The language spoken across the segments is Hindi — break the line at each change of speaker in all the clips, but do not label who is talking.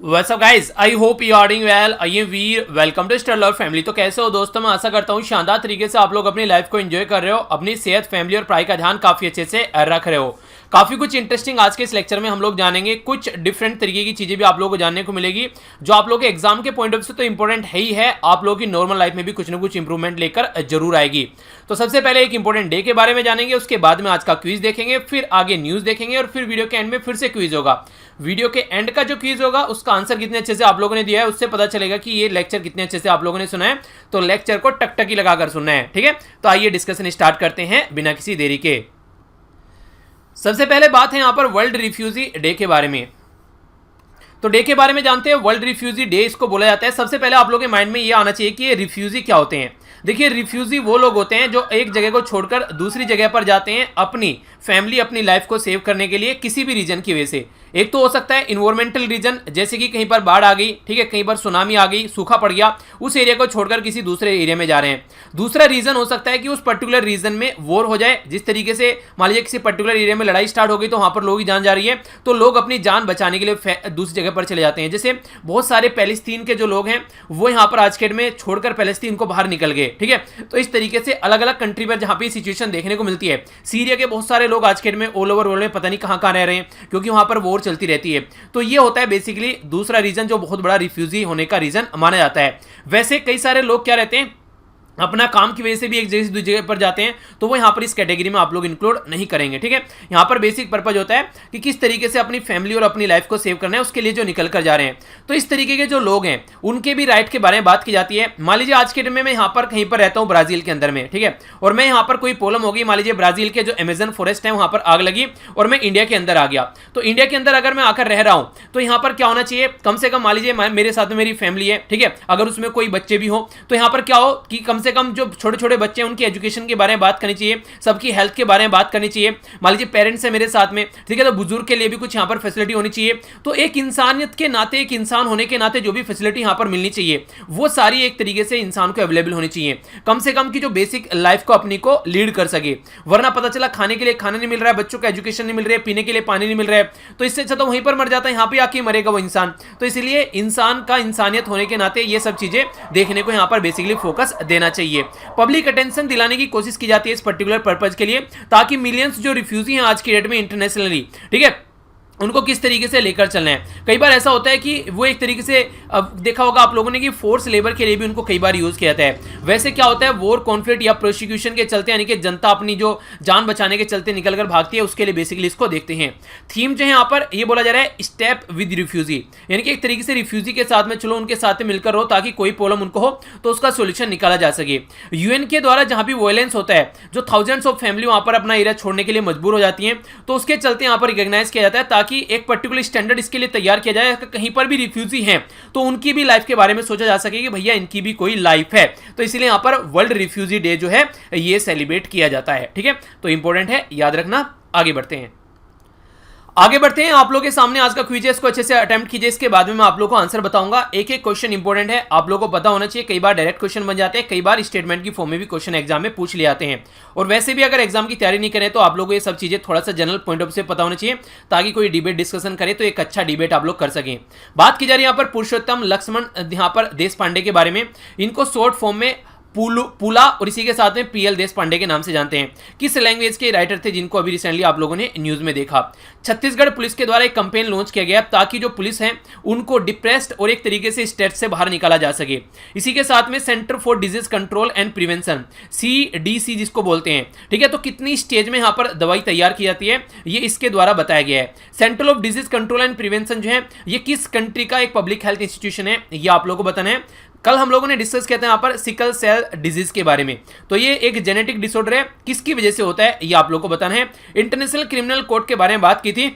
What's up guys, I hope you are doing well. I am Veer, welcome to star love family. तो कैसे हो दोस्तों? मैं आशा करता हूँ शानदार तरीके से आप लोग अपनी लाइफ को एंजॉय कर रहे हो, अपनी सेहत, फैमिली और पढ़ाई का ध्यान काफी अच्छे से रख रहे हो। काफी कुछ इंटरेस्टिंग आज के इस लेक्चर में हम लोग जानेंगे। कुछ डिफरेंट तरीके की चीजें भी आप लोगों को जानने को मिलेगी जो आप लोगों के एग्जाम के पॉइंट ऑफ व्यू से तो इंपॉर्टेंट है ही है, आप लोगों की नॉर्मल लाइफ में भी कुछ ना कुछ इंप्रूवमेंट लेकर जरूर आएगी। तो सबसे पहले एक इंपॉर्टेंट डे के बारे में जानेंगे, उसके बाद में आज का क्विज देखेंगे, फिर आगे न्यूज देखेंगे और फिर वीडियो के एंड में फिर से क्विज होगा। वीडियो के एंड का जो क्विज होगा उसका आंसर कितने अच्छे से आप लोगों ने दिया है उससे पता चलेगा कि ये लेक्चर कितने अच्छे से आप लोगों ने सुना है। तो लेक्चर को टकटकी लगाकर सुनना है, ठीक है? तो आइए डिस्कशन स्टार्ट करते हैं बिना किसी देरी के। सबसे पहले बात है यहां पर वर्ल्ड रिफ्यूजी डे के बारे में। तो डे के बारे में जानते हैं, वर्ल्ड रिफ्यूजी डे इसको बोला जाता है। सबसे पहले आप लोगों के माइंड में ये आना चाहिए कि ये रिफ्यूजी क्या होते हैं। देखिए, रिफ्यूजी वो लोग होते हैं जो एक जगह को छोड़कर दूसरी जगह पर जाते हैं अपनी फैमिली, अपनी लाइफ को सेव करने के लिए किसी भी रीजन की वजह से। एक तो हो सकता है इन्वायरमेंटल रीजन, जैसे कि कहीं पर बाढ़ आ गई, ठीक है, कहीं पर सुनामी आ गई, सूखा पड़ गया, उस एरिया को छोड़कर किसी दूसरे एरिया में जा रहे हैं। दूसरा रीजन हो सकता है कि उस पर्टिकुलर रीजन में वॉर हो जाए, जिस तरीके से मान लीजिए किसी पर्टिकुलर एरिया में लड़ाई स्टार्ट हो गई तो वहां पर लोगों की जान जा रही है, तो लोग अपनी जान बचाने के लिए दूसरी जगह पर चले जाते हैं। जैसे बहुत सारे पैलेस्तीन के जो लोग हैं वो यहाँ पर आज के डेट में छोड़कर पैलेस्तीन को बाहर निकल गए, ठीक है। तो इस तरीके से अलग अलग कंट्री पर जहां पर सिचुएशन देखने को मिलती है। सीरिया के बहुत सारे लोग आज के डेट में ऑल ओवर वर्ल्ड में पता नहीं कहां रह रहे हैं, क्योंकि वहां पर वॉर चलती रहती है। तो ये होता है बेसिकली दूसरा रीजन जो बहुत बड़ा रिफ्यूजी होने का रीजन माना जाता है। वैसे कई सारे लोग क्या रहते हैं, अपना काम की वजह से भी एक जगह से दूसरी जगह पर जाते हैं, तो वो यहाँ पर इस कैटेगरी में आप लोग इंक्लूड नहीं करेंगे, ठीक है। यहाँ पर बेसिक पर्पज होता है कि किस तरीके से अपनी फैमिली और अपनी लाइफ को सेव करना है, उसके लिए जो निकल कर जा रहे हैं। तो इस तरीके के जो लोग हैं उनके भी राइट के बारे में बात की जाती है। मान लीजिए आज के दिन में मैं यहाँ पर कहीं पर रहता हूँ ब्राजील के अंदर में, ठीक है, और मैं यहाँ पर कोई प्रॉब्लम होगी, मान लीजिए ब्राजील के जो अमेजन फॉरेस्ट है वहां पर आग लगी और मैं इंडिया के अंदर आ गया। तो इंडिया के अंदर अगर मैं आकर रह रहा हूँ तो यहाँ पर क्या होना चाहिए, कम से कम मान लीजिए मेरे साथ में मेरी फैमिली है, ठीक है, अगर उसमें कोई बच्चे भी हो तो यहाँ पर क्या हो कि कम से कम जो छोटे छोटे बच्चे हैं उनकी एजुकेशन के बारे में बात करनी चाहिए, सबकी हेल्थ के बारे में बात करनी चाहिए। मान लीजिए पेरेंट्स है मेरे साथ में, ठीक है, तो बुजुर्ग के लिए भी कुछ यहाँ पर फैसिलिटी होनी चाहिए। तो एक इंसानियत के नाते, एक इंसान होने के नाते जो भी फैसिलिटी यहाँ पर मिलनी चाहिए वो सारी एक तरीके से इंसान को अवेलेबल होनी चाहिए, कम से कम की जो बेसिक लाइफ को अपनी को लीड कर सके। वरना पता चला खाने के लिए खाना नहीं मिल रहा है, बच्चों को एजुकेशन नहीं मिल रही है, पीने के लिए पानी नहीं मिल रहा है, तो इससे अच्छा तो वहीं पर मर जाता है, यहाँ पे आके मरेगा वो इंसान। तो इसलिए इंसान का इंसानियत होने के नाते ये सब चीजें देखने को यहाँ पर बेसिकली फोकस देना चाहिए। पब्लिक अटेंशन दिलाने की कोशिश की जाती है इस पर्टिकुलर पर्पज के लिए, ताकि मिलियंस जो रिफ्यूजी हैं आज की डेट में इंटरनेशनली, ठीक है, उनको किस तरीके से लेकर चलना है। कई बार ऐसा होता है कि वो एक तरीके से, अब देखा होगा आप लोगों ने कि फोर्स लेबर के लिए भी उनको कई बार यूज किया जाता है। वैसे क्या होता है, वॉर कॉन्फ्लिक्ट या प्रोसिक्यूशन के चलते, यानी कि जनता अपनी जो जान बचाने के चलते निकलकर भागती है, उसके लिए बेसिकली इसको देखते हैं। थीम जो है यहाँ पर ये बोला जा रहा है स्टेप विद रिफ्यूजी, यानी कि एक तरीके से रिफ्यूजी के साथ में चलो, उनके साथ में मिलकर रहो, ताकि कोई प्रॉब्लम उनको हो तो उसका सोल्यूशन निकाला जा सके। यूएन के द्वारा जहां भी वायलेंस होता है, जो थाउजेंड्स ऑफ फैमिली वहां पर अपना एरिया छोड़ने के लिए मजबूर हो जाती है, तो उसके चलते यहाँ पर रिकॉग्नाइज किया जाता है, ताकि एक पर्टिकुलर स्टैंडर्ड इसके लिए तैयार किया जाए, कहीं पर भी रिफ्यूजी हैं तो उनकी भी लाइफ के बारे में सोचा जा सके कि भैया इनकी भी कोई लाइफ है। तो इसलिए यहां पर वर्ल्ड रिफ्यूजी डे जो है ये सेलिब्रेट किया जाता है, ठीक है। तो इंपॉर्टेंट है, याद रखना। आगे बढ़ते हैं, आप लोगों के सामने आज का क्विज है, इसको अच्छे से अटेम्प्ट कीजिए, इसके बाद में मैं आप लोगों को आंसर बताऊंगा। एक एक क्वेश्चन इंपॉर्टेंट है, आप लोगों को पता होना चाहिए। कई बार डायरेक्ट क्वेश्चन बन जाते हैं, कई बार स्टेटमेंट की फॉर्म में भी क्वेश्चन एग्जाम में पूछ लिए जाते हैं। और वैसे भी अगर एग्जाम की तैयारी नहीं करें तो आप लोगों को ये सब चीजें थोड़ा सा जनरल पॉइंट ऑफ से पता होना चाहिए, ताकि कोई डिबेट डिस्कशन करे तो एक अच्छा डिबेट आप लोग कर सकें। बात की जा रही है यहाँ पर पुरुषोत्तम लक्ष्मण यहाँ पर देश पांडे के बारे में। इनको शॉर्ट फॉर्म में पुला और इसी के साथ में पीएल देश पांडे के नाम से जानते हैं। किस लैंग्वेज के राइटर थे जिनको अभी रिसेंटली आप लोगों ने न्यूज में देखा? छत्तीसगढ़ पुलिस के द्वारा एक कैंपेन लॉन्च किया गया ताकि जो पुलिस है उनको डिप्रेस्ड और एक तरीके से स्टेट से बाहर निकाला जा सके। इसी के साथ में centre for disease control and prevention, CDC जिसको बोलते हैं, ठीक है, तो कितनी स्टेज में यहाँ पर दवाई तैयार की जाती है ये इसके द्वारा बताया गया है। Centre of disease control and prevention जो है ये किस कंट्री का एक पब्लिक हेल्थ इंस्टीट्यूशन है, ये आप लोगों को बताना है। कल हम लोगों ने डिस्कस किया था यहाँ पर सिकल सेल डिजीज के बारे में, तो ये एक जेनेटिक डिसऑर्डर है, किसकी वजह से होता है ये आप लोगों को बताना है। इंटरनेशनल क्रिमिनल कोर्ट के बारे में बात की थी,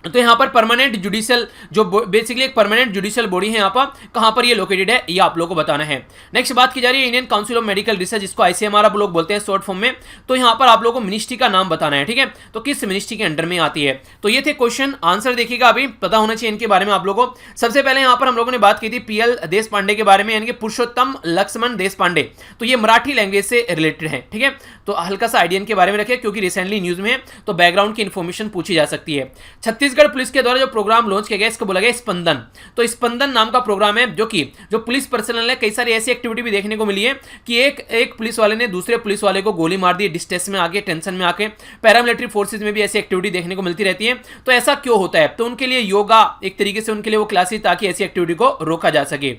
तो यहाँ पर परमानेंट जुडिशियल जो बेसिकली एक परमानेंट जुडिशियल बॉडी है यहाँ पर, कहाँ पर ये लोकेटेड है ये आप लोगों को बताना है। नेक्स्ट बात की जा रही है Indian council of medical research, जिसको ICMR आप लोग बोलते हैं शॉर्ट फॉर्म में। तो यहाँ पर आप लोगों को मिनिस्ट्री का नाम बताना है, ठीक है, तो किस मिनिस्ट्री के अंडर में आती है। तो ये थे क्वेश्चन, आंसर देखिएगा, अभी पता होना चाहिए इनके बारे में आप लोगों को। सबसे पहले यहाँ पर हम लोगों ने बात की थी PL देश पांडे के बारे में, यानी कि पुरुषोत्तम लक्ष्मण देश पांडे। तो ये मराठी लैंग्वेज से रिलेटेड है, ठीक है, तो हल्का सा आइडिया इनके बारे में रखें क्योंकि रिसेंटली न्यूज में है, तो बैकग्राउंड की इंफॉर्मेशन पूछी जा सकती है। छत्तीसगढ़ छत्तीसगढ़ पुलिस के द्वारा जो प्रोग्राम लॉन्च किया गया इसको बोला गया स्पंदन। तो स्पंदन नाम का प्रोग्राम है जो पुलिस पर्सनल है, कई सारी ऐसी एक्टिविटी भी देखने को मिली है कि एक पुलिस वाले ने दूसरे पुलिस वाले को गोली मार दी डिस्ट्रेस में आके, टेंशन में आके। पैरामिलिट्री फोर्सेज में भी ऐसी एक्टिविटी देखने को मिलती रहती है। तो ऐसा क्यों होता है? तो उनके लिए योगा एक तरीके से उनके लिए वो क्लासेस, ताकि ऐसी एक्टिविटी को रोका जा सके।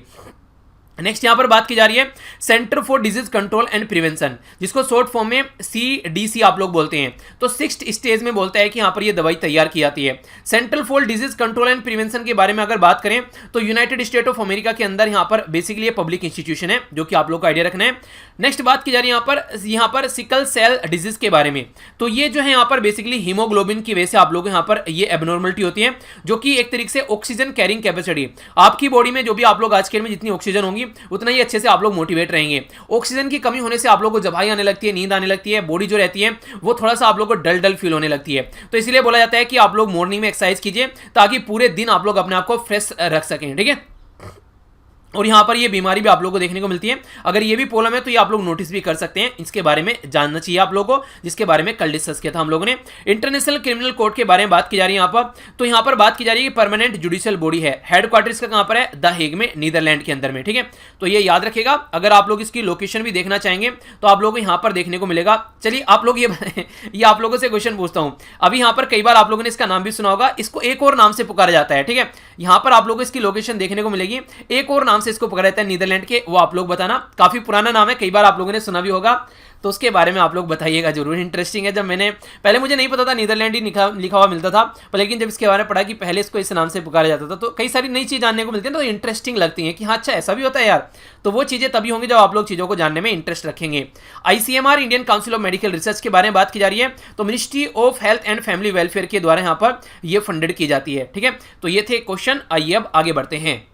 नेक्स्ट यहां पर बात की जा रही है centre for disease control and prevention, जिसको शॉर्ट फॉर्म में CDC आप लोग बोलते हैं। तो 6th स्टेज में बोलता है कि यहां पर ये दवाई तैयार की जाती है। Central for disease control and prevention के बारे में अगर बात करें तो यूनाइटेड स्टेट ऑफ अमेरिका के अंदर यहां पर बेसिकली ये पब्लिक इंस्टीट्यूशन है, जो कि आप लोग को आइडिया रखना है। नेक्स्ट बात की जा रही है यहां पर सिकल सेल डिजीज के बारे में। तो ये जो है यहां पर बेसिकली हीमोग्लोबिन की वजह से आप लोग यहां पर ये एबनॉर्मलिटी होती है, जो कि एक तरीके से ऑक्सीजन कैरिंग कैपेसिटी, आपकी बॉडी में जो भी आप लोग आज के में जितनी ऑक्सीजन होगी उतना ही अच्छे से आप लोग मोटिवेट रहेंगे। ऑक्सीजन की कमी होने से आप लोग को जवाई आने लगती है, नींद आने लगती है, बॉडी जो रहती है वो थोड़ा सा आप लोग को डल डल फील होने लगती है। तो इसलिए बोला जाता है कि आप लोग मॉर्निंग में एक्सरसाइज कीजिए, ताकि पूरे दिन आप लोग अपने आप को फ्रेश रख सकें, ठीक है। और यहां पर ये बीमारी भी आप लोगों को देखने को मिलती है। अगर ये भी प्रॉब्लम है तो ये आप लोग नोटिस भी कर सकते हैं, इसके बारे में जानना चाहिए आप लोगों को, जिसके बारे में कल डिस्कस किया था हम लोगों ने। इंटरनेशनल क्रिमिनल कोर्ट के बारे में बात की जा रही है यहां पर। तो यहां पर बात की जा रही है कि परमानेंट जुडिशियल बॉडी है, हेडक्वार्टर इसका कहां पर है? द हेग में, नीदरलैंड के अंदर में, ठीक है। तो ये याद रखेगा। अगर आप लोग इसकी लोकेशन भी देखना चाहेंगे तो आप लोगों को यहां पर देखने को मिलेगा। चलिए आप लोग ये आप लोगों से क्वेश्चन पूछता हूं। अभी यहां पर कई बार आप लोगों ने इसका नाम भी सुना होगा, इसको एक और नाम से पुकारा जाता है, ठीक है। यहां पर आप लोगों को इसकी लोकेशन देखने को मिलेगी, एक और नाम से इसको पुकारा जाता है नीदरलैंड के, वो आप लोग बताना। काफी पुराना नाम है, कई बार आप लोगों ने सुना भी होगा, तो उसके बारे में आप लोग बताइएगा जरूर। इंटरेस्टिंग है, जब मैंने पहले मुझे नहीं पता था, नीदरलैंड ही लिखा हुआ मिलता था, पर लेकिन जब इसके बारे में पढ़ा कि पहले इसको इस नाम से पुकारा जाता था, तो कई सारी नई चीज जानने को मिलती है, तो इंटरेस्टिंग लगती है कि हाँ अच्छा ऐसा भी होता है यार। तो वो चीजें तभी होंगी जब आप लोग चीजों को जानने में इंटरेस्ट रखेंगे। ICMR Indian council of medical research के बारे में बात की जा रही है। तो ministry of health and family welfare के द्वारा यहाँ पर यह फंडेड की जाती है, ठीक है। तो ये थे क्वेश्चन। आइए अब आगे बढ़ते हैं।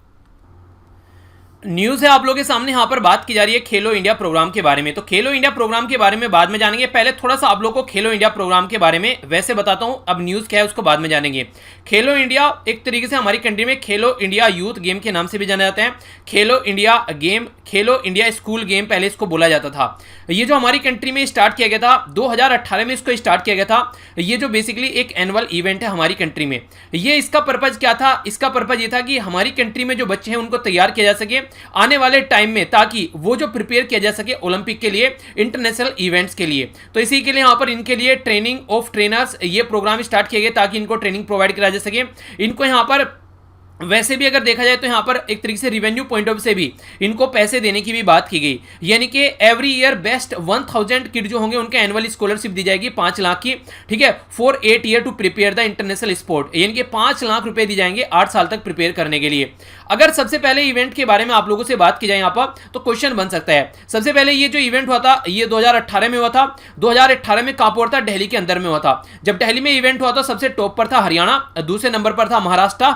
न्यूज़ है आप लोगों के सामने, यहाँ पर बात की जा रही है खेलो इंडिया प्रोग्राम के बारे में। तो खेलो इंडिया प्रोग्राम के बारे में बाद में जानेंगे, पहले थोड़ा सा आप लोगों को खेलो इंडिया प्रोग्राम के बारे में वैसे बताता हूँ, अब न्यूज़ क्या है उसको बाद में जानेंगे। खेलो इंडिया एक तरीके से हमारी कंट्री में खेलो इंडिया यूथ गेम के नाम से भी जाना जाता है। खेलो इंडिया गेम, खेलो इंडिया स्कूल गेम पहले इसको बोला जाता था। ये जो हमारी कंट्री में स्टार्ट किया गया था 2018 में इसको स्टार्ट किया गया था। ये जो बेसिकली एक एनुअल इवेंट है हमारी कंट्री में, ये इसका पर्पज क्या था? इसका पर्पज ये था कि हमारी कंट्री में जो बच्चे हैं उनको तैयार किया जा सके आने वाले टाइम में, ताकि वो जो प्रिपेयर किया जा सके ओलंपिक के लिए, इंटरनेशनल इवेंट्स के लिए। तो इसी के लिए यहाँ पर इनके लिए ट्रेनिंग ऑफ ट्रेनर्स ये प्रोग्राम स्टार्ट किया गया, ताकि इनको ट्रेनिंग प्रोवाइड करा जा सके। इनको यहाँ पर वैसे भी अगर देखा जाए तो यहाँ पर एक तरीके से रिवेन्यू पॉइंट ऑफ से भी इनको पैसे देने की भी बात की गई, यानी कि एवरी ईयर बेस्ट 1000 किड जो होंगे उनके एनुअल स्कॉलरशिप दी जाएगी 5 लाख की, ठीक है, for 8 year to prepare the international sport, यानी कि 5 लाख रुपए दी जाएंगे 8 साल तक प्रिपेयर करने के लिए। अगर सबसे पहले इवेंट के बारे में आप लोगों से बात की जाए यहाँ पर, तो क्वेश्चन बन सकता है। सबसे पहले ये जो इवेंट हुआ था ये 2018 में हुआ था। 2018 में कहां पर हुआ था? दिल्ली के अंदर में हुआ था। जब दिल्ली में इवेंट हुआ तो सबसे टॉप पर था हरियाणा, दूसरे नंबर पर था महाराष्ट्र,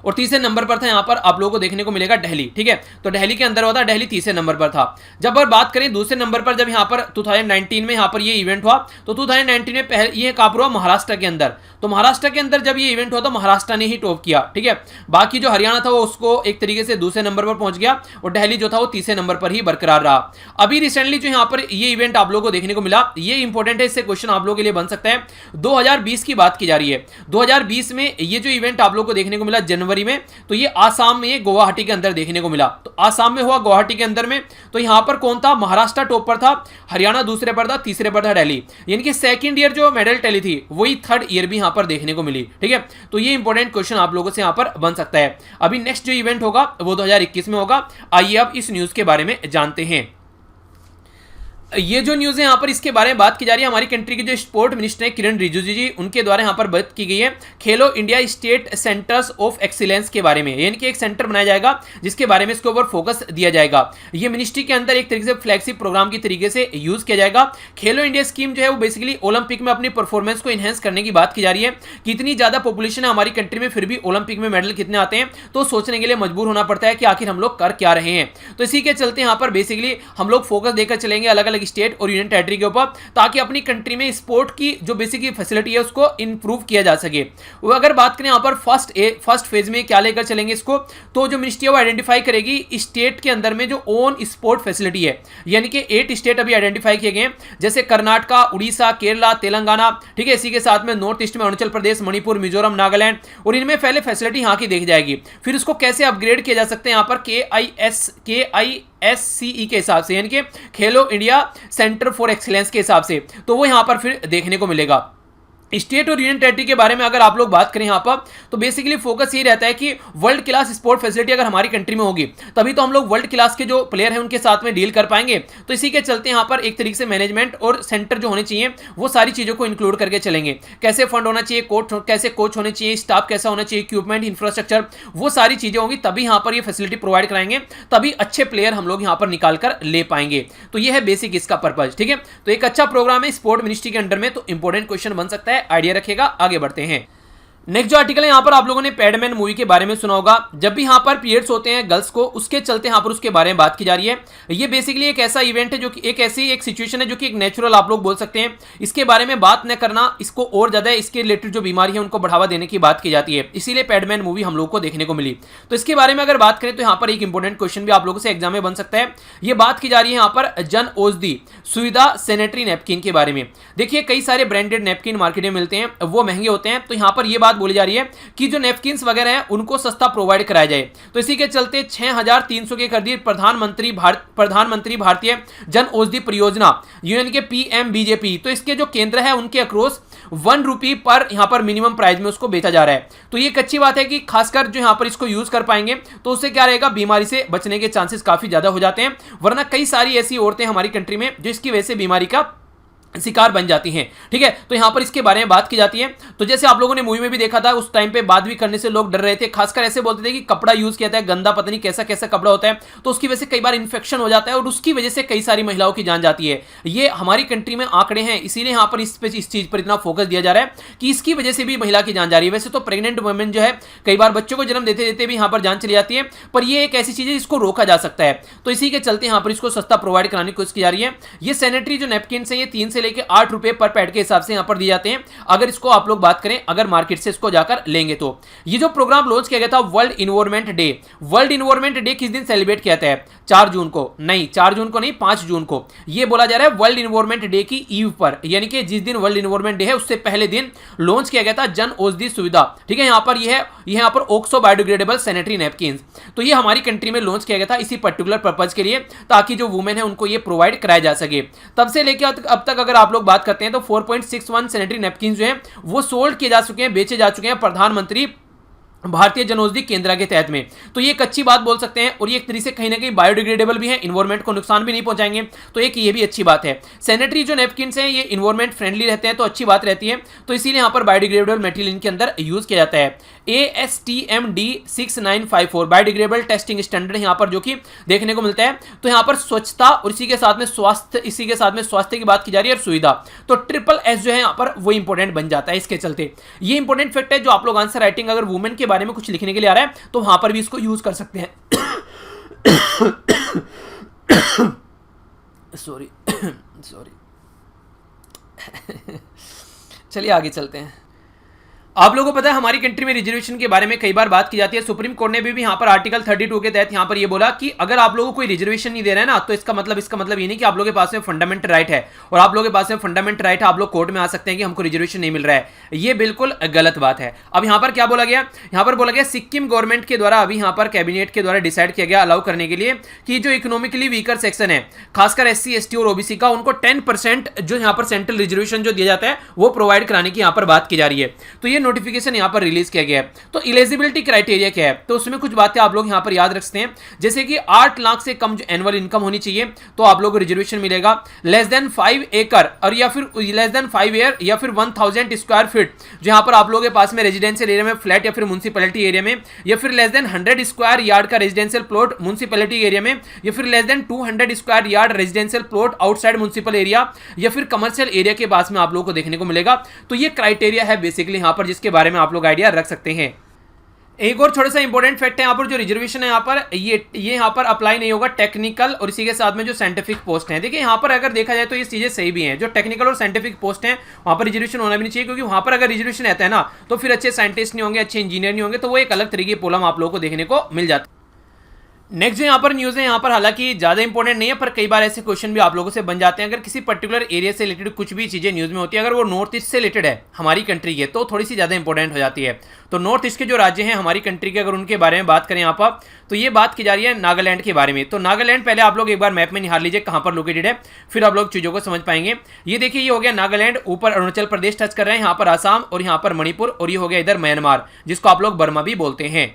और तीसरे नंबर पर था यहाँ पर आप लोगों को देखने को मिलेगा दिल्ली, ठीक है। तो दिल्ली के अंदर हुआ था, दिल्ली तीसरे नंबर पर था। जब और बात करें दूसरे नंबर पर, जब यहाँ पर 2019 में यहाँ पर ये इवेंट हुआ, तो 2019 में पहले ये कहाँ पर हुआ? महाराष्ट्र के अंदर। तो महाराष्ट्र के अंदर जब ये इवेंट हुआ तो महाराष्ट्र ने ही टॉप किया, ठीक है। बाकी जो हरियाणा था वो उसको एक तरीके से दूसरे नंबर पर पहुंच गया, और दिल्ली जो था वो तीसरे नंबर पर ही बरकरार रहा। अभी रिसेंटली जो यहाँ पर ये इवेंट आप लोगों को देखने को मिला, ये इंपॉर्टेंट है, इससे क्वेश्चन आप लोगों के लिए बन सकता है। 2020 की बात की जा रही है। 2020 में ये जो इवेंट आप लोगों को देखने को मिला जनवरी में, तो ये आसाम में गुवाहाटी के अंदर देखने को मिला। तो आसाम में हुआ, गुवाहाटी के अंदर में। तो यहां पर कौन था? महाराष्ट्र टॉप पर था, हरियाणा दूसरे पर था, तीसरे पर था दिल्ली। यानी कि सेकंड ईयर जो मेडल टैली थी वही थर्ड ईयर भी यहां पर देखने को मिली, ठीक है। तो ये इंपॉर्टेंट क्वेश्चन आप लोगों से यहां पर बन सकता है। अभी नेक्स्ट जो इवेंट होगा वो 2021 में होगा। आइए अब इस न्यूज के बारे में जानते हैं। ये जो न्यूज़ है यहाँ पर इसके बारे में बात की जा रही है, हमारी कंट्री के जो स्पोर्ट मिनिस्टर है किरण रिजिजू जी, उनके द्वारा यहाँ पर बात की गई है खेलो India state centres of excellence के बारे में, यानी कि एक सेंटर बनाया जाएगा जिसके बारे में इसके ऊपर फोकस दिया जाएगा। ये मिनिस्ट्री के अंदर एक तरीके से फ्लैगशिप प्रोग्राम की तरीके से यूज किया जाएगा। खेलो इंडिया स्कीम जो है वो बेसिकली ओलंपिक में अपनी परफॉर्मेंस को इनहेंस करने की बात की जा रही है। कितनी ज्यादा पॉपुलेशन है हमारी कंट्री में, फिर भी ओलंपिक में मेडल कितने आते हैं, तो सोचने के लिए मजबूर होना पड़ता है कि आखिर हम लोग कर क्या रहे हैं। तो इसी के चलते यहाँ पर बेसिकली हम लोग फोकस देकर चलेंगे अलग अलग एक स्टेट और यूनियन टेरिटरी के ऊपर, ताकि अपनी कंट्री में स्पोर्ट की जो बेसिक फैसिलिटी है उसको इंप्रूव किया जा सके। वो अगर बात करें यहाँ पर फर्स्ट फेज में क्या लेकर चलेंगे इसको, तो जो मिनिस्ट्री वो आइडेंटिफाई करेगी स्टेट के अंदर में जो ओन स्पोर्ट फैसिलिटी है, यानी कि 8 स्टेट अभी आइडेंटिफाई किए गए, जैसे कर्नाटका, उड़ीसा, केरला, तेलंगाना, ठीक है। इसी के साथ में नॉर्थ ईस्ट में अरुणाचल प्रदेश, मणिपुर, मिजोरम, नागालैंड, और इनमें पहले फैसिलिटी यहाँ की देखी जाएगी, फिर इसको कैसे अपग्रेड किया जा सकता है यहाँ पर KISCE के हिसाब से, यानी कि खेलो इंडिया सेंटर फॉर एक्सीलेंस के हिसाब से, तो वो यहां पर फिर देखने को मिलेगा। स्टेट और यूनियन टेरिटरी के बारे में अगर आप लोग बात करें यहां पर, तो बेसिकली फोकस ये रहता है कि वर्ल्ड क्लास स्पोर्ट फैसिलिटी अगर हमारी कंट्री में होगी तभी तो हम लोग वर्ल्ड क्लास के जो प्लेयर हैं उनके साथ में डील कर पाएंगे। तो इसी के चलते यहां पर एक तरीके से मैनेजमेंट और सेंटर जो होने चाहिए वो सारी चीजों को इंक्लूड करके चलेंगे। कैसे फंड होना चाहिए, कैसे कोच होने चाहिए, स्टाफ कैसा होना चाहिए, इक्विपमेंट, इंफ्रास्ट्रक्चर, वो सारी चीजें होंगी, तभी यहां पर ये फैसिलिटी प्रोवाइड कराएंगे, तभी अच्छे प्लेयर हम लोग यहां पर निकाल कर ले पाएंगे। तो ये है बेसिक इसका पर्पज, ठीक है। तो एक अच्छा प्रोग्राम है स्पोर्ट मिनिस्ट्री के अंडर में, तो इंपॉर्टेंट क्वेश्चन बन सकता है, आइडिया रखेगा। आगे बढ़ते हैं। नेक्स्ट जो आर्टिकल है यहाँ पर आप लोगों ने पैडमैन मूवी के बारे में सुना होगा। जब भी यहाँ पर पीरियड्स होते हैं गर्ल्स को, उसके चलते यहाँ पर उसके बारे में बात की जा रही है। ये बेसिकली एक ऐसा इवेंट है जो कि एक सिचुएशन है जो कि एक नेचुरल आप लोग बोल सकते हैं। इसके बारे में बात न करना, इसको और ज्यादा इसके रिलेटेड जो बीमारी है उनको बढ़ावा देने की बात की जाती है, इसीलिए पैडमैन मूवी हम लोग को देखने को मिली। तो इसके बारे में अगर बात करें तो यहाँ पर एक इंपॉर्टेंट क्वेश्चन भी आप लोगों से एग्जाम में बन सकता है। ये बात की जा रही है यहाँ पर जन औषधि सुविधा सैनिटरी नैपकिन के बारे में। देखिए कई सारे ब्रांडेड नैपकिन मार्केट में मिलते हैं, वो महंगे होते हैं, तो यहाँ पर यह बात बोली जा रही है कि जो नैपकिन्स वगैरह हैं उनको सस्ता प्रोवाइड कराया जाए। तो इसी के चलते 6300 के कर दिए प्रधानमंत्री भारतीय जन औषधि परियोजना यूनियन के PMBJP। तो इसके जो केंद्र है उनके अक्रॉस 1 रुपी पर यहां पर मिनिमम प्राइस में उसको बेचा जा रहा है। तो ये एक अच्छी बात है कि खासकर जो यहां पर इसको यूज कर पाएंगे तो उससे क्या रहेगा, बीमारी से बचने के चांसेस काफी ज्यादा हो जाते हैं। वरना कई सारी ऐसी औरतें हमारी कंट्री में जो इसकी वजह से बीमारी का शिकार बन जाती हैं, ठीक है। तो यहां पर इसके बारे में बात की जाती है। तो जैसे आप लोगों ने मूवी में भी देखा था, उस टाइम पे बात भी करने से लोग डर रहे थे, खासकर ऐसे बोलते थे कि कपड़ा यूज किया था गंदा, पता नहीं कैसा कैसा कपड़ा होता है, तो उसकी वजह से कई बार इंफेक्शन हो जाता है और उसकी वजह से कई सारी महिलाओं की जान जाती है। ये हमारी कंट्री में आंकड़े हैं, इसीलिए यहां पर इस चीज पर इतना फोकस दिया जा रहा है कि इसकी वजह से भी महिला की जान जा रही है। वैसे तो प्रेग्नेंट वुमेन जो है कई बार बच्चों को जन्म देते देते भी यहां पर जान चली जाती है, पर यह एक ऐसी चीज है जिसको रोका जा सकता है। तो इसी के चलते यहां पर इसको सस्ता प्रोवाइड कराने की कोशिश की जा रही है। ये सैनिटरी जो नैपकिन है ये 3 से लेकर 8 रुपए पर पैड के हिसाब से यहां पर दिए जाते हैं। अगर इसको आप लोग बात करें, अगर मार्केट से इसको जाकर लेंगे तो ये जो प्रोग्राम लॉन्च किया गया था वर्ल्ड इन्वायरमेंट डे किस दिन सेलिब्रेट किया था? 4 जून को नहीं, 4 जून को नहीं, 5 जून को ये बोला जा रहा है वर्ल्ड इन्वायरमेंट डे की ईव पर, यानी कि जिस दिन वर्ल्ड इन्वायरमेंट डे है उससे पहले दिन लॉन्च किया गया था जन औषधि सुविधा, ठीक है। यहां पर यहां पर ऑक्सो बायोडिग्रेडेबल सैनिटरी नैपकिन, तो ये हमारी कंट्री में लॉन्च किया गया था इसी पर्टिकुलर पर्पज के लिए, ताकि जो वुमेन है उनको ये प्रोवाइड कराया जा सके। तब से लेकर अब तक अगर आप लोग बात करते हैं तो 4.61 सैनिटरी नैपकिन जो हैं वो सोल्ड किए जा चुके हैं, बेचे जा चुके हैं प्रधानमंत्री भारतीय जनौषधि केंद्र के तहत में। तो ये एक अच्छी बात बोल सकते हैं, और ये एक तरीके से कहीं ना कहीं बायोडिग्रेडेबल भी है, इन्वायरमेंट को नुकसान भी नहीं पहुंचाएंगे, तो एक ये भी अच्छी बात है। सैनिटरी जो नैपकिन्स हैं ये इन्वायरमेंट फ्रेंडली रहते हैं, तो अच्छी बात रहती है, तो इसीलिए यहां पर बायोडिग्रेडेबल मटेरियल इनके अंदर यूज किया जाता है। ASTM D6954 biodegradable testing standard यहां पर जो कि देखने को मिलता है। तो यहां पर स्वच्छता और इसी के साथ में स्वास्थ्य की बात की जा रही है और सुविधा, तो SSS जो है यहां पर वो इंपॉर्टेंट बन जाता है। इसके चलते ये इंपॉर्टेंट फैक्ट है जो आप लोग आंसर राइटिंग अगर वुमेन के बारे में कुछ लिखने के लिए आ रहा है तो वहां पर भी इसको यूज कर सकते हैं। सॉरी चलिए आगे चलते हैं। आप लोगों को पता है हमारी कंट्री में रिजर्वेशन के बारे में कई बार बात की जाती है। सुप्रीम कोर्ट ने भी यहाँ पर आर्टिकल 32 के तहत यहाँ पर ये बोला कि अगर आप लोगों को कोई रिजर्वेशन नहीं दे रहा है ना, तो इसका मतलब ये नहीं कि आप लोगों के पास में फंडामेंटल राइट है, और आप लोगों के पास में फंडामेंटल राइट है आप लोग कोर्ट में आ सकते हैं कि हमको रिजर्वेशन नहीं मिल रहा है। ये बिल्कुल गलत बात है। अब यहाँ पर क्या बोला गया, यहाँ पर बोला गया सिक्किम गवर्नमेंट के द्वारा अभी यहाँ पर कैबिनेट के द्वारा डिसाइड किया गया अलाउ करने के लिए कि जो इकोनॉमिकली वीकर सेक्शन है, खासकर SC ST और OBC का, उनको 10% जो यहाँ पर सेंट्रल रिजर्वेशन जो दिया जाता है वो प्रोवाइड कराने की यहाँ पर बात की जा रही है। तो ये नोटिफिकेशन यहाँ पर रिलीज किया गया है। तो एलिजिबिलिटी क्राइटेरिया क्या है, तो उसमें कुछ बातें आप लोग यहां पर याद रख सकते हैं, जैसे कि 8 लाख से कम जो एनुअल इनकम होनी चाहिए तो आप लोगों को रिजर्वेशन मिलेगा। लेस देन 5 एकड़ और या फिर लेस देन 5 ईयर या फिर 1000 स्क्वायर फीट जो यहां पर आप लोगों के पास में रेजिडेंशियल एरिया में फ्लैट या फिर म्युनिसिपैलिटी एरिया में, या फिर लेस देन 100 स्क्वायर यार्ड का रेजिडेंशियल प्लॉट म्युनिसिपैलिटी एरिया में, या फिर less than 200 square yard residential plot outside municipal area या फिर कमर्शियल एरिया के पास में आप लोगों को देखने को मिलेगा। तो ये क्राइटेरिया है बेसिकली यहां पर, जिसके बारे में आप लोग आइडिया रख सकते हैं। एक और छोटा सा इंपॉर्टेंट फैक्ट है यहाँ पर, जो रिजर्वेशन है यहाँ पर ये यहाँ पर अप्लाई नहीं होगा टेक्निकल और इसी के साथ में जो साइंटिफिक पोस्ट है। देखिए यहाँ पर अगर देखा जाए तो ये चीजें सही भी हैं, जो टेक्निकल और साइंटिफिक पोस्ट हैं वहाँ पर रिजर्वेशन होना भी नहीं चाहिए, क्योंकि वहाँ पर अगर रिजर्वेशन रहता है ना तो फिर अच्छे साइंटिस्ट नहीं होंगे, अच्छे इंजीनियर नहीं होंगे, तो वो एक अलग तरीके की प्रॉब्लम आप लोगों को देखने को मिल जाती है। नेक्स्ट जो यहाँ पर न्यूज़ है, यहाँ पर हालांकि ज़्यादा इंपॉर्टेंट नहीं है, पर कई बार ऐसे क्वेश्चन भी आप लोगों से बन जाते हैं। अगर किसी पर्टिकुलर एरिया से रिलेटेड कुछ भी चीज़ें न्यूज़ में होती है, अगर वो नॉर्थ ईस्ट से रिलेटेड है हमारी कंट्री के, तो थोड़ी सी ज़्यादा इंपॉर्टेंट हो जाती है। तो नॉर्थ ईस्ट के जो राज्य हैं हमारी कंट्री के, अगर उनके बारे में बात करें यहाँ पर, तो ये बात की जा रही है नागालैंड के बारे में। तो नागालैंड पहले आप लोग एक बार मैप में निहार लीजिए कहाँ पर लोकेटेड है, फिर आप लोग चीज़ों को समझ पाएंगे। ये देखिए, ये हो गया नागालैंड, ऊपर अरुणाचल प्रदेश टच कर रहे हैं, यहाँ पर आसाम और यहाँ पर मणिपुर, और ये हो गया इधर म्यांमार, जिसको आप लोग बर्मा भी बोलते हैं।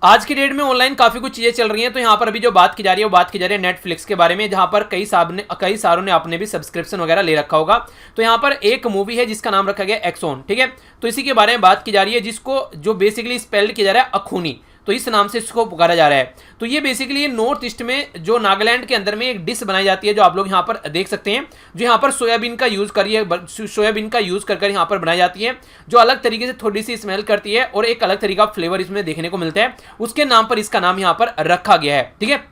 आज की डेट में ऑनलाइन काफी कुछ चीजें चल रही हैं, तो यहाँ पर अभी जो बात की जा रही है वो बात की जा रही है नेटफ्लिक्स के बारे में, जहां पर कई सारों ने अपने भी सब्सक्रिप्शन वगैरह ले रखा होगा। तो यहाँ पर एक मूवी है जिसका नाम रखा गया एक्सोन, ठीक है। तो इसी के बारे में बात की जा रही है, जिसको जो बेसिकली स्पेल्ड किया जा रहा है अखूनी, तो इस नाम से इसको पुकारा जा रहा है। तो ये बेसिकली नॉर्थ ईस्ट में जो नागालैंड के अंदर में एक डिश बनाई जाती है, जो आप लोग यहाँ पर देख सकते हैं, जो यहाँ पर सोयाबीन का यूज कर यहाँ पर बनाई जाती है, जो अलग तरीके से थोड़ी सी स्मेल करती है और एक अलग तरीका फ्लेवर इसमें देखने को मिलता है। उसके नाम पर इसका नाम यहाँ पर रखा गया है, ठीक है।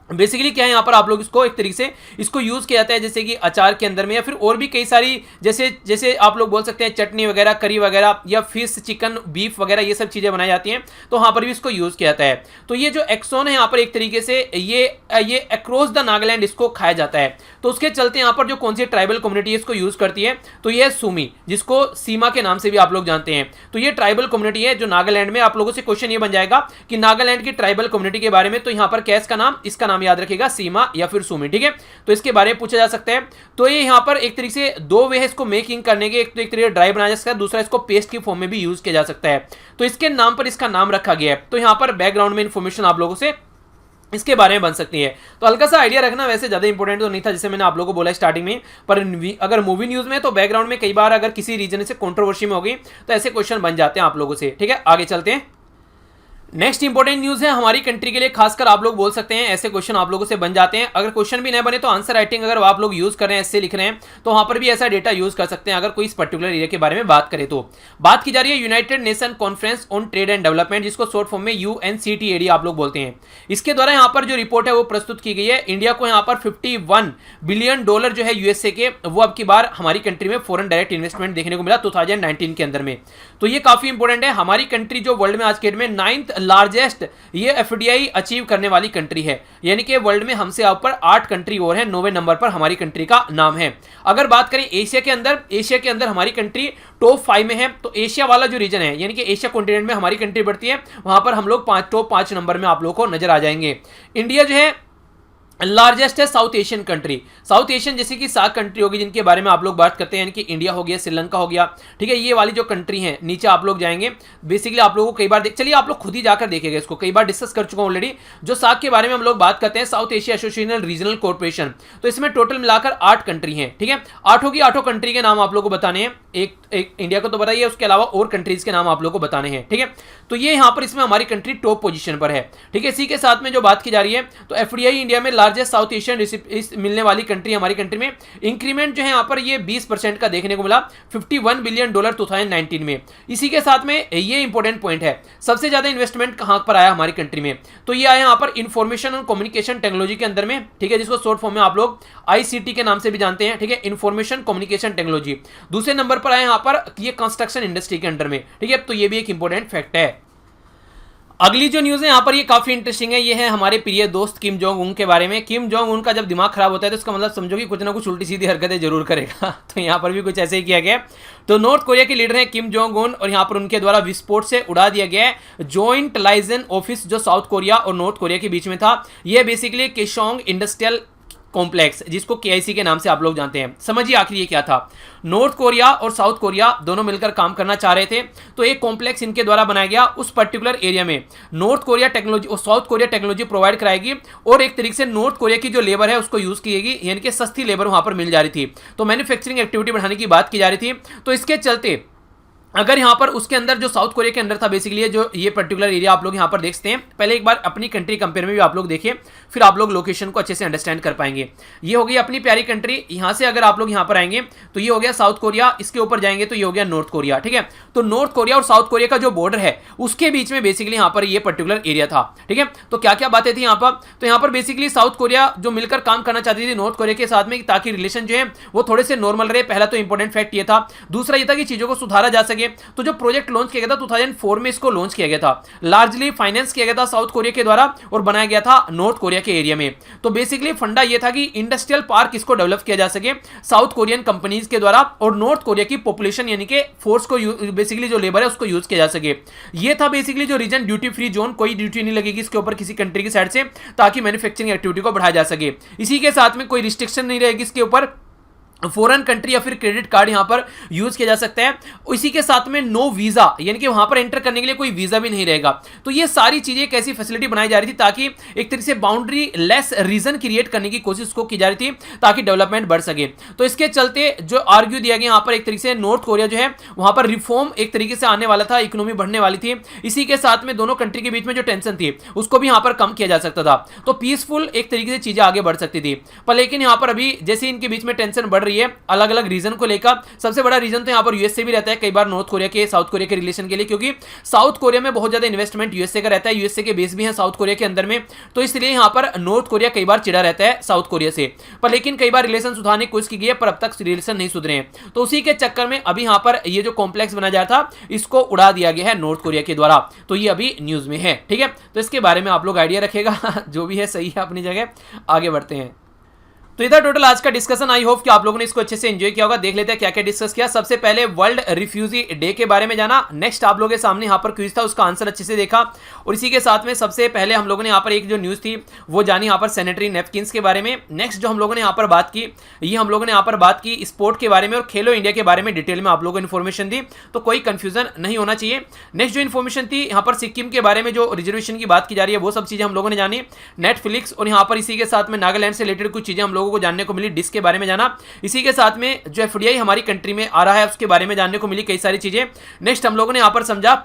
बेसिकली क्या है, यहाँ पर आप लोग इसको एक तरीके से इसको यूज किया जाता है जैसे कि अचार के अंदर में, या फिर और भी कई सारी जैसे आप लोग बोल सकते हैं चटनी वगैरह, करी वगैरह, या फिश, चिकन, बीफ वगैरह, ये सब चीजें बनाई जाती हैं, तो वहां पर भी इसको यूज किया जाता है। तो ये जो एक्सोन है यहाँ पर एक तरीके से ये अक्रॉस द नागालैंड इसको खाया जाता है। तो उसके चलते यहाँ पर जो कौन सी ट्राइबल कम्युनिटी इसको यूज करती है, तो ये सूमी, जिसको सीमा के नाम से भी आप लोग जानते हैं। तो ये ट्राइबल कम्युनिटी है जो नागालैंड में, आप लोगों से क्वेश्चन ये बन जाएगा कि नागालैंड की ट्राइबल कम्युनिटी के बारे में, तो यहाँ पर क्या इसका नाम, इसका नाम याद रखिएगा सीमा या फिर सूमी, ठीक है। तो इसके बारे में पूछा जा सकता है। तो ये यहाँ पर एक तरीके से दो वे है इसको मेकिंग करने के, एक तो एक तरीके ड्राई बनाया जा सकता है, दूसरा इसको पेस्ट की फॉर्म में भी यूज किया जा सकता है। तो इसके नाम पर इसका नाम रखा गया है। तो यहाँ पर बैकग्राउंड में इंफॉर्मेशन आप लोगों से इसके बारे में बन सकती है। तो हल्का सा आइडिया रखना, वैसे ज्यादा इंपॉर्टेंट तो नहीं था जैसे मैंने आप लोगों को बोला स्टार्टिंग में, पर अगर मूवी न्यूज में तो बैकग्राउंड में कई बार अगर किसी रीजन से कंट्रोवर्सी में होगी तो ऐसे क्वेश्चन बन जाते हैं आप लोगों से, ठीक है। आगे चलते हैं। नेक्स्ट इंपॉर्टेंट न्यूज है हमारी कंट्री के लिए, खासकर आप लोग बोल सकते हैं ऐसे क्वेश्चन आप लोगों से बन जाते हैं। अगर क्वेश्चन भी नहीं बने तो आंसर राइटिंग अगर आप लोग यूज कर रहे हैं, ऐसे लिख रहे हैं, तो वहां पर भी ऐसा डेटा यूज कर सकते हैं अगर कोई इस पर्टिकुलर एरिया के बारे में बात करें। तो बात की जा रही है United nation conference on trade and development, जिसको शॉर्ट फॉर्म में UNCTAD आप लोग बोलते हैं। इसके द्वारा यहाँ पर जो रिपोर्ट है वो प्रस्तुत की गई है। इंडिया को यहाँ पर $51 बिलियन जो है यूएसए के, वो अब की बार हमारी कंट्री में फॉरेन डायरेक्ट इन्वेस्टमेंट देखने को मिला 2019 के अंदर में। तो ये काफी इंपॉर्टेंट है। हमारी कंट्री जो वर्ल्ड में आज के डेट में 9th लार्जेस्ट ये FDI अचीव करने वाली कंट्री है, यानी कि वर्ल्ड में हमसे ऊपर 8 कंट्री और है, 9वें नंबर पर हमारी कंट्री का नाम है। अगर बात करें एशिया के अंदर हमारी कंट्री टॉप 5 में है। तो एशिया वाला जो रीजन है, यानी कि एशिया कॉन्टिनेंट में हमारी कंट्री बढ़ती है, वहां पर हम लोग टॉप 5 नंबर में आप लोगों को नजर आ जाएंगे। इंडिया जो है लार्जेस्ट है south Asian country. South Asian जैसे कि 7 कंट्री होगी जिनके बारे में आप लोग बात करते हैं, यानी कि इंडिया हो गया, श्रीलंका हो गया, ठीक है। ये वाली जो कंट्री है, नीचे आप लोग जाएंगे, बेसिकली आप लोगों को कई बार चलिए आप लोग खुद ही जाकर देखेंगे, इसको कई बार डिस्कस कर चुका हूं ऑलरेडी। जो सार्क के बारे में हम लोग बात करते हैं, south Asia association regional corporation, तो इसमें टोटल मिलाकर 8 कंट्री है, ठीक है। 8 कंट्री के नाम आप लोग को बताने हैं, एक इंडिया को तो बताइए, उसके अलावा और कंट्रीज के नाम आप लोग को बताने हैं, ठीक है। तो ये यहाँ पर इसमें हमारी कंट्री टॉप पोजीशन पर है, ठीक है। इसी के साथ में जो बात की जा रही है, तो FDI इंडिया में लार्जेस्ट साउथ एशियन मिलने वाली कंट्री हमारी कंट्री में इंक्रीमेंट जो है यहाँ पर ये 20% का देखने को मिला, $51 बिलियन 2019 में। इसी के साथ में ये इंपॉर्टेंट पॉइंट है, सबसे ज्यादा इन्वेस्टमेंट कहां पर आया हमारी कंट्री में, तो ये आया यहाँ पर इंफॉर्मेशन और कम्युनिकेशन टेक्नोलॉजी के अंदर में, ठीक है, जिसको शॉर्ट फॉर्म में आप लोग ICT के नाम से भी जानते हैं, ठीक है, इंफॉर्मेशन कम्युनिकेशन टेक्नोलॉजी। दूसरे नंबर पर आया यहाँ पर ये कंस्ट्रक्शन इंडस्ट्री के अंडर में, ठीक है। तो ये भी एक इंपॉर्टेंट फैक्ट है। अगली जो न्यूज़ है यहाँ पर ये काफ़ी इंटरेस्टिंग है। ये है हमारे प्रिय दोस्त किम जोंग उन के बारे में। किम जोंग उन का जब दिमाग खराब होता है तो इसका मतलब समझो कि कुछ ना कुछ उल्टी सीधी हरकतें जरूर करेगा। तो यहाँ पर भी कुछ ऐसे ही किया गया। तो नॉर्थ कोरिया के लीडर हैं किम जोंग उन, और यहाँ पर उनके द्वारा विस्फोट से उड़ा दिया गया है जॉइंट लाइजन ऑफिस जो साउथ कोरिया और नॉर्थ कोरिया के बीच में था। यह बेसिकली केशोंग इंडस्ट्रियल कॉम्प्लेक्स, जिसको KIC के नाम से आप लोग जानते हैं। समझिए आखिर ये क्या था। नॉर्थ कोरिया और साउथ कोरिया दोनों मिलकर काम करना चाह रहे थे, तो एक कॉम्प्लेक्स इनके द्वारा बनाया गया। उस पर्टिकुलर एरिया में नॉर्थ कोरिया टेक्नोलॉजी और साउथ कोरिया टेक्नोलॉजी प्रोवाइड कराएगी, और एक तरीके से नॉर्थ कोरिया की जो लेबर है उसको यूज किएगी, यानी कि सस्ती लेबर वहां पर मिल जा रही थी। तो मैन्युफैक्चरिंग एक्टिविटी बढ़ाने की बात की जा रही थी। तो इसके चलते अगर यहाँ पर उसके अंदर जो साउथ कोरिया के अंदर था बेसिकली जो ये पर्टिकुलर एरिया आप लोग यहाँ पर देखते हैं, पहले एक बार अपनी कंट्री कंपेयर में भी आप लोग देखिए, फिर आप लोग लोकेशन को अच्छे से अंडरस्टैंड कर पाएंगे। ये हो गई अपनी प्यारी कंट्री। यहाँ से अगर आप लोग यहाँ पर आएंगे तो ये हो गया साउथ कोरिया, इसके ऊपर जाएंगे तो ये हो गया नॉर्थ कोरिया, ठीक है। तो नॉर्थ कोरिया और साउथ कोरिया का जो बॉर्डर है उसके बीच में बेसिकली यहाँ पर ये पर्टिकुलर एरिया था, ठीक है। तो क्या क्या बातें थी यहाँ पर, तो यहाँ पर बेसिकली साउथ कोरिया जो मिलकर काम करना चाहती थी नॉर्थ कोरिया के साथ में, ताकि रिलेशन जो है वो थोड़े से नॉर्मल रहे। पहला तो इंपॉर्टेंट फैक्ट ये था। दूसरा ये था कि चीजों को सुधारा जा सके। तो जो प्रोजेक्ट लॉन्च किया गया था 2004 में, इसको लॉन्च किया गया था, लार्जली फाइनेंस किया गया था साउथ कोरिया के द्वारा और बनाया गया था नॉर्थ कोरिया के एरिया में। तो बेसिकली फंडा ये था कि इंडस्ट्रियल पार्क इसको डेवलप किया जा सके साउथ कोरियन कंपनीज के द्वारा, और नॉर्थ कोरिया की पॉपुलेशन यानी कि फोर्स को बेसिकली जो लेबर है उसको यूज किया जा सके। ये था बेसिकली जो रीजन ड्यूटी फ्री जोन, कोई ड्यूटी नहीं लगेगी इसके ऊपर किसी कंट्री की साइड से, ताकि मैन्युफैक्चरिंग एक्टिविटी को बढ़ाया जा सके। इसी के साथ में कोई रिस्ट्रिक्शन नहीं रहेगी इसके ऊपर, फॉरेन कंट्री या फिर क्रेडिट कार्ड यहां पर यूज किया जा सकता है। इसी के साथ में नो वीजा, यानी कि वहां पर एंटर करने के लिए कोई वीजा भी नहीं रहेगा। तो ये सारी चीजें एक ऐसी फैसिलिटी बनाई जा रही थी ताकि एक तरीके से बाउंड्री लेस रीजन क्रिएट करने की कोशिश को की जा रही थी ताकि डेवलपमेंट बढ़ सके। तो इसके चलते जो आर्ग्यू दिया गया यहां पर, एक तरीके से नॉर्थ कोरिया जो है वहां पर रिफॉर्म एक तरीके से आने वाला था, इकोनॉमी बढ़ने वाली थी। इसी के साथ में दोनों कंट्री के बीच में जो टेंशन थी उसको भी यहां पर कम किया जा सकता था, तो पीसफुल एक तरीके से चीजें आगे बढ़ सकती थी। पर लेकिन यहां पर अभी जैसे इनके बीच में टेंशन बढ़ रही है अलग अलग रीजन को लेकर, सबसे बड़ा रीजन तो यहां पर यूएसए भी रहता है कई बार नॉर्थ कोरिया के साउथ कोरिया के रिलेशन के लिए, क्योंकि साउथ कोरिया में बहुत ज्यादा इन्वेस्टमेंट यूएसए का रहता है, यूएसए के बेस भी है साउथ कोरिया के अंदर में। तो इसलिए यहां पर नॉर्थ कोरिया कई बार चिढ़ा रहता है साउथ कोरिया से। पर लेकिन कई बार रिलेशन सुधारने की कोशिश की गई है, पर अब तक रिलेशन नहीं सुधरे हैं। तो उसी के चक्कर में अभी यहां पर ये जो कॉम्प्लेक्स बनाया जा रहा था इसको उड़ा दिया गया है नॉर्थ कोरिया के द्वारा। तो ये अभी न्यूज में है, ठीक है। तो इसके बारे में आप लोग आइडिया रखेगा जो भी है सही है अपनी जगह। आगे बढ़ते हैं। तो इधर टोटल आज का डिस्कशन, आई होप कि आप लोगों ने इसको अच्छे से एंजॉय किया होगा। देख लेते हैं क्या क्या डिस्कस किया। सबसे पहले वर्ल्ड रिफ्यूजी डे के बारे में जाना। नेक्स्ट आप लोगों के सामने यहाँ पर क्विज था, उसका आंसर अच्छे से देखा। और इसी के साथ में सबसे पहले हम लोगों ने यहाँ पर एक जो न्यूज थी वो जानी यहाँ पर सैनिटरी नैपकिन्स के बारे में। नेक्स्ट जो हम लोगों ने यहाँ पर बात की, ये हम लोगों ने यहाँ पर बात की स्पोर्ट के बारे में और खेलो इंडिया के बारे में डिटेल में आप लोगों को इन्फॉर्मेशन दी, तो कोई कंफ्यूजन नहीं होना चाहिए। नेक्स्ट जो इन्फॉर्मेशन थी यहाँ पर सिक्किम के बारे में जो रिजर्वेशन की बात की जा रही है वो सब चीजें हम लोगों ने जानी। नेटफ्लिक्स और यहाँ पर इसी के साथ में नागालैंड से रिलेटेड कुछ चीजें हम लोगों को जानने को मिली, के बारे में जाना। इसी के साथ में जो एफडीआई हमारी कंट्री में आ रहा है उसके बारे में जानने को मिली कई सारी चीजें। नेक्स्ट हम लोगों ने यहां पर समझा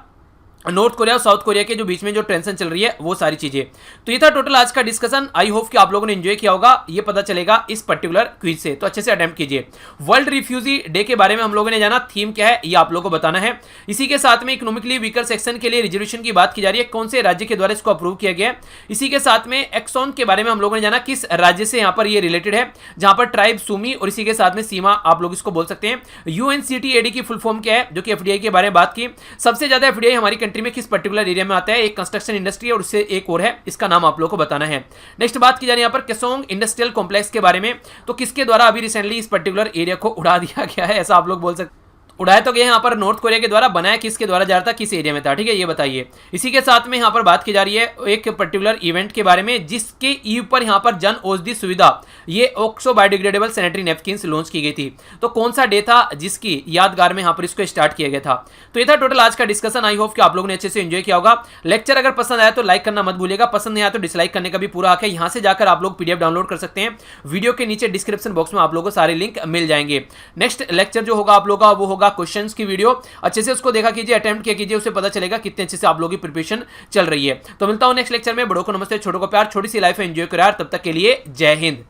नॉर्थ कोरिया और साउथ कोरिया के जो बीच में जो टेंशन चल रही है वो सारी चीजें। तो ये था टोटल आज का डिस्कशन। आई होप कि आप लोगों ने एंजॉय किया होगा, ये पता चलेगा इस पर्टिकुलर क्विज से, तो अच्छे से अटेम्प्ट कीजिए। वर्ल्ड रिफ्यूजी डे के बारे में हम लोगों ने जाना, थीम क्या है ये आप लोगों को बताना है। इसी के साथ में इकोनॉमिकली वीकर सेक्शन के लिए रिजर्वेशन की बात की जा रही है, कौन से राज्य के द्वारा इसको अप्रूव किया गया है। इसी के साथ में एक्सॉन के बारे में हम लोगों ने जाना, किस राज्य से यहाँ पर ये रिलेटेड है, जहां पर ट्राइब सूमी और इसी के साथ में सीमा आप लोग इसको बोल सकते हैं। यूएनसीटीएडी की फुल फॉर्म क्या है, जो कि एफडीआई के बारे में बात की। सबसे ज्यादा एफडीआई हमारी कंट्री में किस पर्टिकुलर एरिया में आता है, एक कंस्ट्रक्शन इंडस्ट्री और उससे एक और है, इसका नाम आप लोगों को बताना है। नेक्स्ट बात की जा रही है यहाँ पर केसोंग इंडस्ट्रियल कॉम्प्लेक्स के बारे में, तो किसके द्वारा अभी रिसेंटली इस पर्टिकुलर एरिया को उड़ा दिया गया है, ऐसा आप लोग बोल सकते। उड़ाया तो गया यहाँ पर नॉर्थ कोरिया के द्वारा, बनाया किसके द्वारा जा रहा था, किस एरिया में था, ठीक है, ये बताइए। इसी के साथ में यहाँ पर बात की जा रही है एक पर्टिकुलर इवेंट के बारे में जिसके ईव पर यहाँ पर जन औषधि सुविधा ये oxo biodegradable sanitary napkins launch की गई थी। तो कौन सा डे था जिसकी यादगार में यहाँ पर इसको स्टार्ट किया गया था। तो ये था टोटल आज का डिस्कशन। आई होप कि आप लोगों ने अच्छे से एंजॉय किया होगा। लेक्चर अगर पसंद आया तो लाइक करना मत भूलिएगा, पसंद नहीं आया तो डिसलाइक करने का भी पूरा हक है। यहाँ से जाकर आप लोग पीडीएफ डाउनलोड कर सकते हैं, वीडियो के नीचे डिस्क्रिप्शन बॉक्स में आप लोगों को सारे लिंक मिल जाएंगे। नेक्स्ट लेक्चर जो होगा आप लोगों का वो होगा क्वेश्चंस की वीडियो, अच्छे से उसको देखा कीजिए, अटेम्प्ट किया कीजिए, उससे पता चलेगा कितने अच्छे से आप लोगों की प्रिपरेशन चल रही है। तो मिलता हूं नेक्स्ट लेक्चर में। बड़ों को नमस्ते, छोटों को प्यार, छोटी सी लाइफ एंजॉय करो यार। तब तक के लिए जय हिंद।